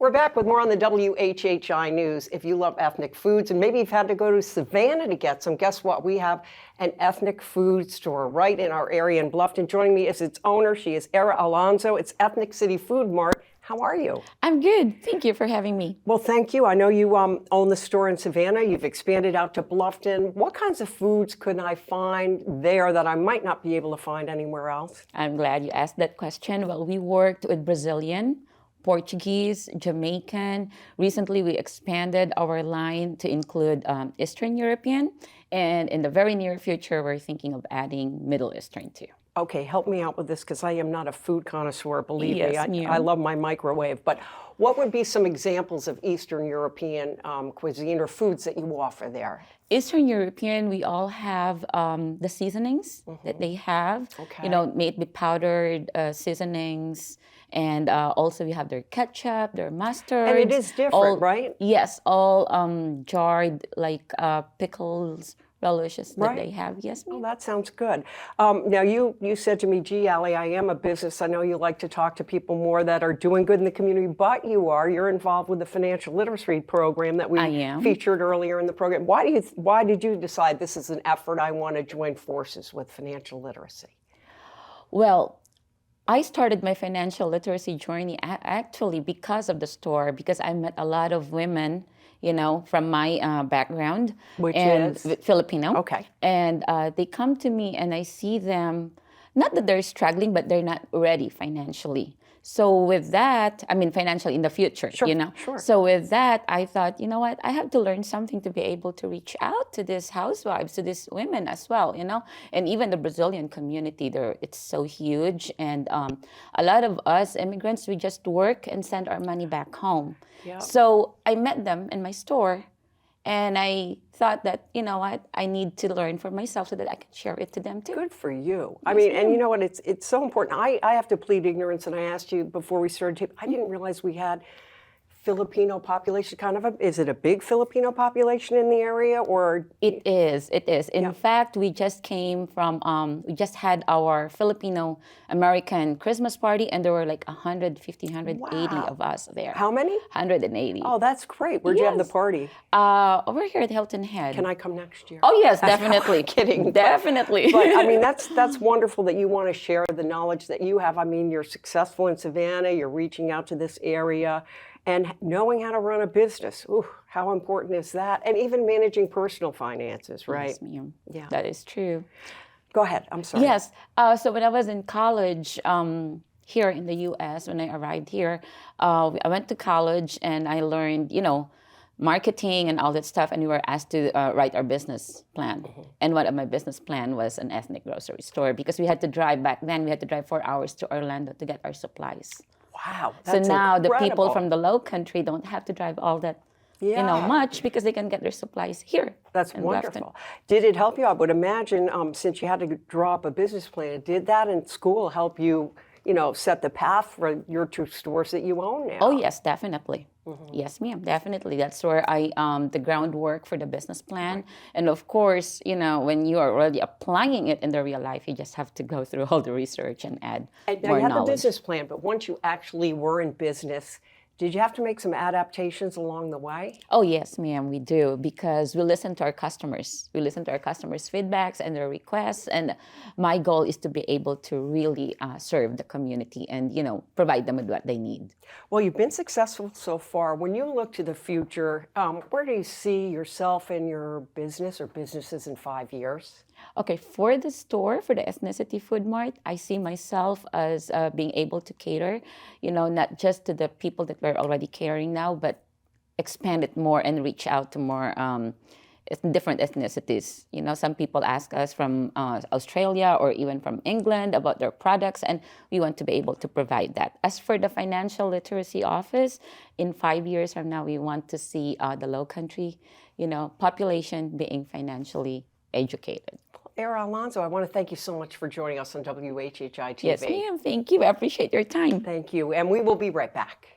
We're back with more on the WHHI News. If you love ethnic foods and maybe you've had to go to Savannah to get some, guess what? We have an ethnic food store right in our area in Bluffton. Joining me is its owner. She is Alonso. It's EthniCity Food Mart. How are you? I'm good. Thank you for having me. Well, thank you. I know you own the store in Savannah. You've expanded out to Bluffton. What kinds of foods could I find there that I might not be able to find anywhere else? I'm glad you asked that question. Well, we worked with Brazilian, Portuguese, Jamaican. Recently, we expanded our line to include Eastern European. And in the very near future, we're thinking of adding Middle Eastern too. Okay, help me out with this because I am not a food connoisseur, believe me. I I love my microwave. But what would be some examples of Eastern European cuisine or foods that you offer there? Eastern European, we all have the seasonings that they have. Okay. You know, made with powdered seasonings. And also we have their ketchup, their mustard. And it is different, right? Yes, all jarred like pickles, relishes that they have. Yes, ma'am. Oh, that sounds good. Now, you said to me, gee, Allie, I am a business. I know you like to talk to people more that are doing good in the community, but you're involved with the financial literacy program that we featured earlier in the program. Why did you decide this is an effort I want to join forces with financial literacy? Well, I started my financial literacy journey actually because of the store, because I met a lot of women, you know, from my background. Which is? Filipino. Okay. And they come to me and I see them, not that they're struggling, but they're not ready financially. So with that, I mean, financially in the future, you know. Sure. So with that, I thought, you know what, I have to learn something to be able to reach out to these housewives, to these women as well, you know. And even the Brazilian community there, it's so huge. And a lot of us immigrants, we just work and send our money back home. Yeah. So I met them in my store. And I thought that, you know what, I need to learn for myself so that I can share it to them too. Good for you. I mean, and you know what, it's so important. I have to plead ignorance, and I asked you before we started, I didn't realize we had Filipino population, is it a big Filipino population in the area, or? It is. In fact, we just came from, we just had our Filipino-American Christmas party, and there were like 150, 180 of us there. How many? 180. Oh, that's great. Where'd you have the party? Over here at Hilton Head. Can I come next year? Oh, yes, definitely. I'm kidding. Definitely. But I mean, that's wonderful that you want to share the knowledge that you have. I mean, you're successful in Savannah, you're reaching out to this area, and knowing how to run a business. Ooh, how important is that? And even managing personal finances, right? Yes, ma'am. Yeah. That is true. Go ahead, I'm sorry. Yes, so when I was in college here in the U.S., when I arrived here, I went to college and I learned, you know, marketing and all that stuff, and we were asked to write our business plan. And one of my business plan was an ethnic grocery store, because we had to drive back then, we had to drive 4 hours to Orlando to get our supplies. Wow, that's incredible. So now the people from the Lowcountry don't have to drive all that, you know, much, because they can get their supplies here. That's wonderful. Did it help you? I would imagine, since you had to draw up a business plan, did that in school help you, you know, set the path for your two stores that you own now? Oh, yes, definitely. Yes, ma'am, definitely. That's where I, the groundwork for the business plan. And of course, you know, when you are already applying it in the real life, you just have to go through all the research and add more knowledge. Now, you had the business plan, but once you actually were in business, did you have to make some adaptations along the way? Oh, yes, ma'am, we do, because we listen to our customers. We listen to our customers' feedbacks and their requests, and my goal is to be able to really serve the community and, you know, provide them with what they need. Well, you've been successful so far. When you look to the future, where do you see yourself and your business or businesses in 5 years? Okay, for the store, for the EthniCity Food Mart, I see myself as being able to cater, you know, not just to the people that we're already catering now, but expand it more and reach out to more different ethnicities. You know, some people ask us from Australia or even from England about their products, and we want to be able to provide that. As for the financial literacy office, in 5 years from now, we want to see the Lowcountry, you know, population being financially educated. Alonso, I want to thank you so much for joining us on WHHI-TV. Yes, ma'am. Thank you. I appreciate your time. Thank you. And we will be right back.